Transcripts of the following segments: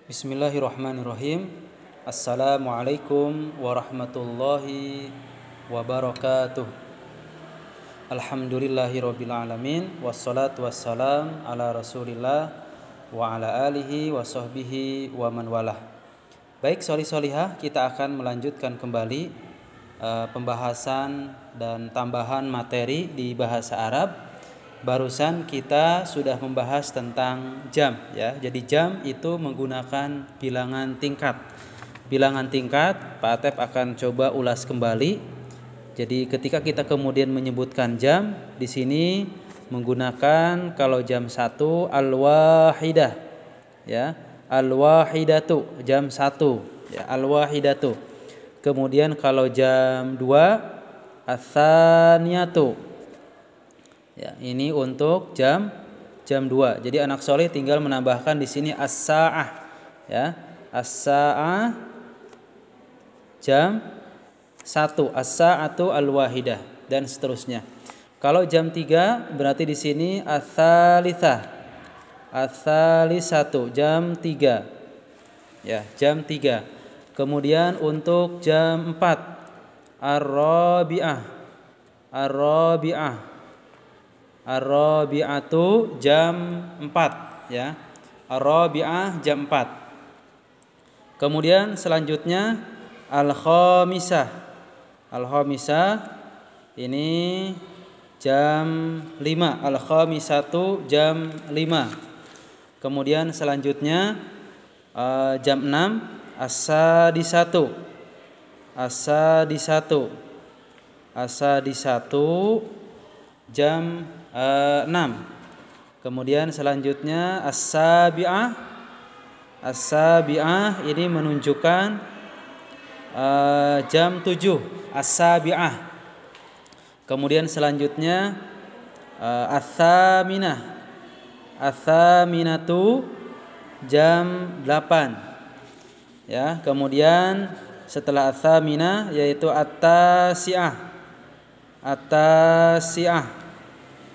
Bismillahirrahmanirrahim. Assalamualaikum warahmatullahi wabarakatuh. Alhamdulillahirabbil alamin wassalatu wassalam ala Rasulillah wa ala alihi wa sahbihi wa man walah. Baik solihah, kita akan melanjutkan kembali pembahasan dan tambahan materi di bahasa Arab. Barusan kita sudah membahas tentang jam ya. Jadi jam itu menggunakan bilangan tingkat. Bilangan tingkat Pak Atep akan coba ulas kembali. Jadi ketika kita kemudian menyebutkan jam di sini menggunakan kalau jam 1 al-wahidah ya. Al-wahidatu jam 1 ya, al-wahidatu. Kemudian kalau jam 2 ats-tsaniyatu. Ya, ini untuk jam 2. Jadi anak soleh tinggal menambahkan di sini as-sa'ah ya. As-sa'ah jam 1, as-sa'atu al-wahidah dan seterusnya. Kalau jam 3 berarti di sini ats-tsalitsah. Ats-tsalitsatu jam 3. Ya, jam 3. Kemudian untuk jam 4 ar-rabi'ah. Ar-rabi'ah. Ar-rabi'atu jam 4 ya. Ar-rabi'ah jam 4. Kemudian selanjutnya al-khamisah. Al-khamisah ini jam 5. Al-khamisatu jam 5. Kemudian selanjutnya jam 6 as-sadisatu. As-sadisatu. As-sadisatu jam 6. Kemudian selanjutnya as-sabi'ah. As-sabi'ah ini menunjukkan jam 7. As-sabi'ah. Kemudian selanjutnya ats-tsaminah. Ats-tsaminatu jam 8. Ya, kemudian setelah ats-tsaminah yaitu at-tasi'ah. At-tasi'ah.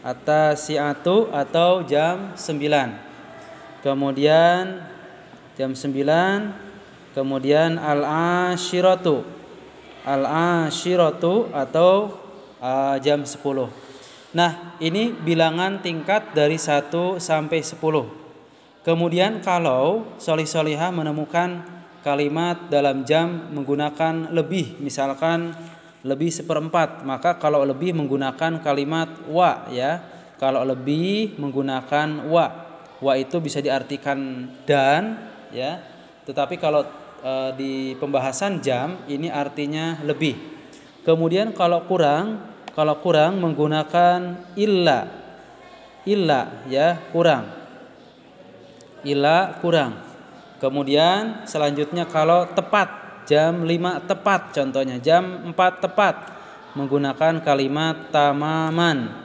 At-tasi'atu atau jam 9. Kemudian jam 9. Kemudian al-ashiratu. Al-ashiratu atau jam 10. Nah, ini bilangan tingkat dari 1 sampai 10. Kemudian kalau solih-solihah menemukan kalimat dalam jam menggunakan lebih, misalkan lebih 1/4, maka kalau lebih menggunakan kalimat wa ya. Kalau lebih menggunakan wa. Wa itu bisa diartikan dan ya. Tetapi kalau di pembahasan jam ini artinya lebih. Kemudian kalau kurang menggunakan illa. Illa ya, kurang. Illa kurang. Kemudian selanjutnya kalau tepat jam 5 tepat, contohnya jam 4 tepat menggunakan kalimat tamaman.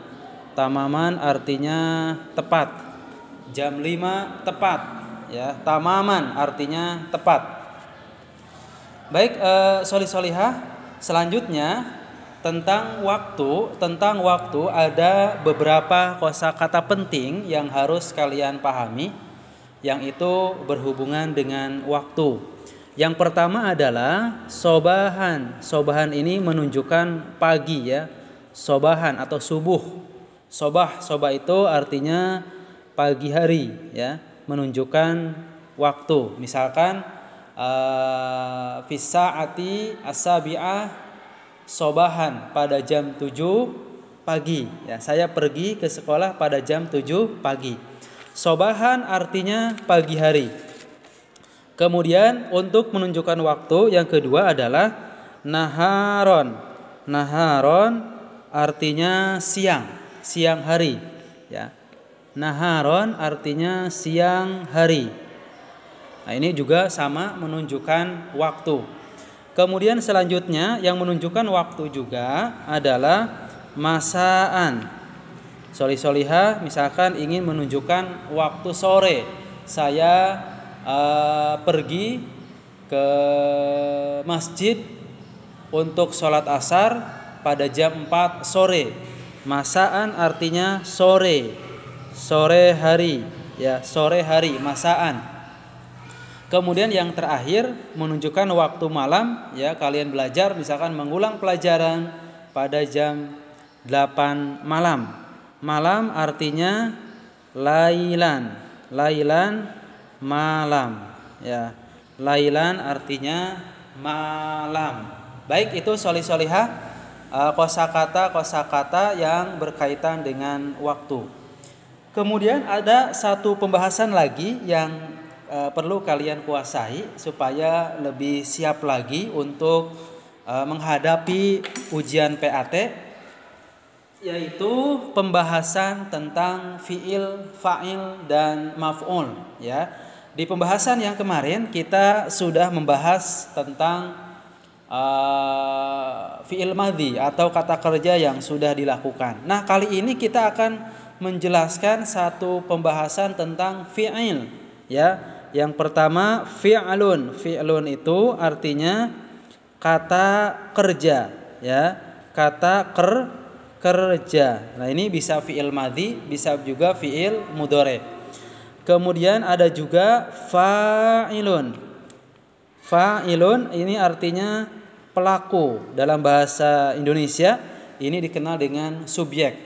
Tamaman artinya tepat. Jam 5 tepat ya, tamaman artinya tepat. Baik, solih-solihah, selanjutnya tentang waktu ada beberapa kosakata penting yang harus kalian pahami, yang itu berhubungan dengan waktu. Yang pertama adalah sobahan. Sobahan ini menunjukkan pagi ya. Sobahan atau subuh. Sobah itu artinya pagi hari ya, menunjukkan waktu. Misalkan fis saati as-sabi'ah sobahan, pada jam 7 pagi ya. Saya pergi ke sekolah pada jam 7 pagi. Sobahan artinya pagi hari. Kemudian untuk menunjukkan waktu yang kedua adalah naharon. Naharon artinya siang, siang hari ya. Naharon artinya siang hari. Nah, ini juga sama menunjukkan waktu. Kemudian selanjutnya yang menunjukkan waktu juga adalah masaan. Solih-solihah misalkan ingin menunjukkan waktu sore, saya pergi ke masjid untuk sholat asar pada jam 4 sore. Masaan artinya sore, sore hari ya, sore hari, masaan. Kemudian yang terakhir menunjukkan waktu malam, ya, kalian belajar misalkan mengulang pelajaran pada jam 8 malam. Malam artinya lailan. Lailan malam, ya. Lailan artinya malam. Baik, itu sholih-sholihah kosakata yang berkaitan dengan waktu. Kemudian ada satu pembahasan lagi yang perlu kalian kuasai supaya lebih siap lagi untuk menghadapi ujian PAT, yaitu pembahasan tentang fiil, fa'il, dan maf'ul, ya. Di pembahasan yang kemarin kita sudah membahas tentang fiil madhi atau kata kerja yang sudah dilakukan. Nah, kali ini kita akan menjelaskan satu pembahasan tentang fi'il, ya. Yang pertama fi'lun. Fi'lun itu artinya kata kerja, ya. Kata kerja. Nah, ini bisa fi'il madhi, bisa juga fi'il mudhari. Kemudian ada juga fa'ilun. Fa'ilun ini artinya pelaku. Dalam bahasa Indonesia ini dikenal dengan subjek.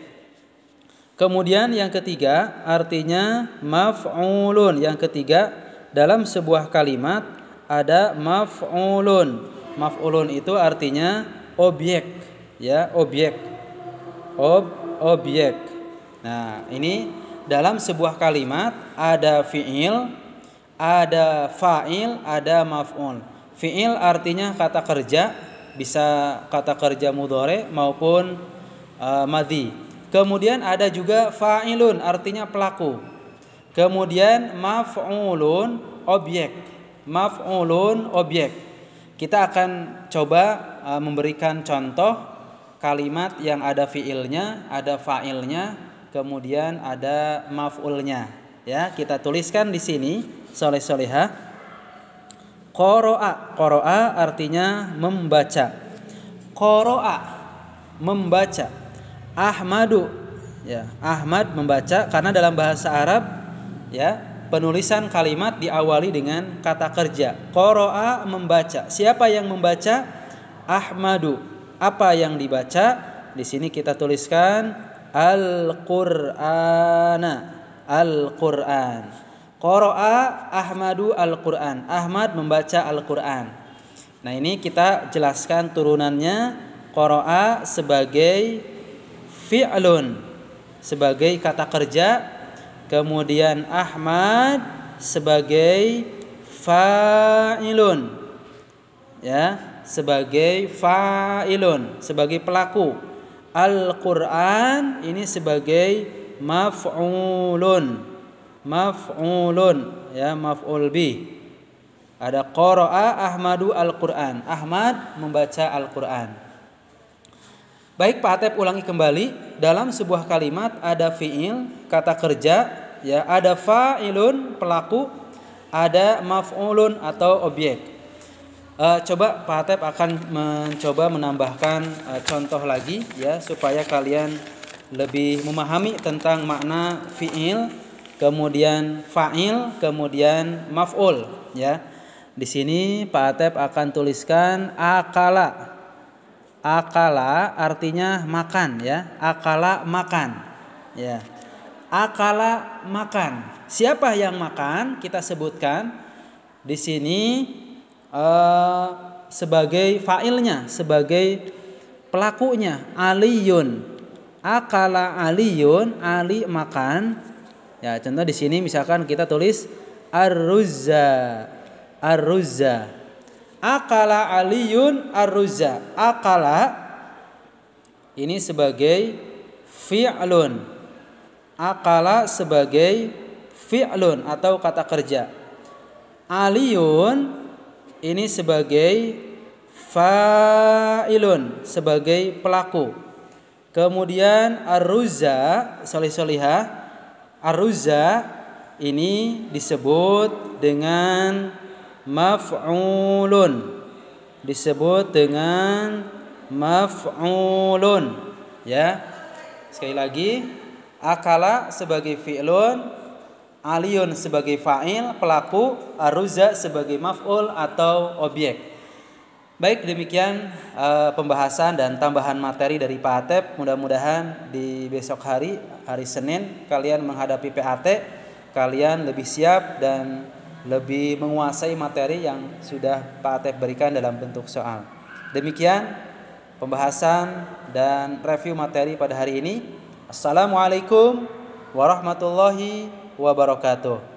Kemudian yang ketiga artinya maf'ulun. Yang ketiga, dalam sebuah kalimat ada maf'ulun. Maf'ulun itu artinya objek, ya, objek. Objek. Nah, ini dalam sebuah kalimat ada fi'il, ada fa'il, ada maf'ul. Fi'il artinya kata kerja, bisa kata kerja mudhari maupun madhi. Kemudian ada juga fa'ilun artinya pelaku. Kemudian maf'ulun objek. Maf'ulun objek. Kita akan coba memberikan contoh kalimat yang ada fi'ilnya, ada fa'ilnya, kemudian ada maf'ulnya. Ya, kita tuliskan di sini sholih-sholihah. Qara'a. Qara'a artinya membaca. Qara'a membaca. Ahmadu, ya, Ahmad membaca, karena dalam bahasa Arab, ya, penulisan kalimat diawali dengan kata kerja. Qara'a membaca. Siapa yang membaca? Ahmadu. Apa yang dibaca? Di sini kita tuliskan Al-Qur'ana. Al-Qur'an. Qara'a Ahmadu Al-Qur'an. Ahmad membaca Al-Qur'an. Nah, ini kita jelaskan turunannya. Qara'a sebagai fi'lun, sebagai kata kerja. Kemudian Ahmad sebagai fa'ilun, ya, sebagai fa'ilun, sebagai pelaku. Al-Qur'an ini sebagai maf'ulun. Maf'ulun, ya, maf'ul bih. Ada qara'a Ahmadu Al-Qur'an. Ahmad membaca Al-Qur'an. Baik, Pak Atep ulangi kembali. Dalam sebuah kalimat ada fi'il, kata kerja, ya, ada fa'ilun, pelaku, ada maf'ulun atau objek. Coba Pak Atep akan mencoba menambahkan contoh lagi, ya, supaya kalian lebih memahami tentang makna fi'il, kemudian fa'il, kemudian maf'ul, ya. Di sini Pak Atep akan tuliskan akala. Akala artinya makan, ya. Akala makan, ya. Akala makan. Siapa yang makan? Kita sebutkan di sini sebagai fa'ilnya, sebagai pelakunya, Aliyun. Akala Aliyun, Ali makan. Ya, contoh di sini misalkan kita tulis ar-ruzza. Ar-ruzza. Akala Aliyun ar-ruzza. Akala ini sebagai fi'lun. Akala sebagai fi'lun atau kata kerja. Aliyun ini sebagai fa'ilun, sebagai pelaku. Kemudian ar-ruzza, sholih-sholihah, ar-ruzza ini disebut dengan maf'ulun, disebut dengan maf'ulun, ya. Sekali lagi, akala sebagai fi'lun, Aliyun sebagai fa'il, pelaku, Ar-Ruza sebagai maf'ul atau objek. Baik, demikian pembahasan dan tambahan materi dari Pak Atep. Mudah-mudahan di besok hari Senin, kalian menghadapi PAT, kalian lebih siap dan lebih menguasai materi yang sudah Pak Atep berikan dalam bentuk soal. Demikian pembahasan dan review materi pada hari ini. Assalamualaikum warahmatullahi wabarakatuh.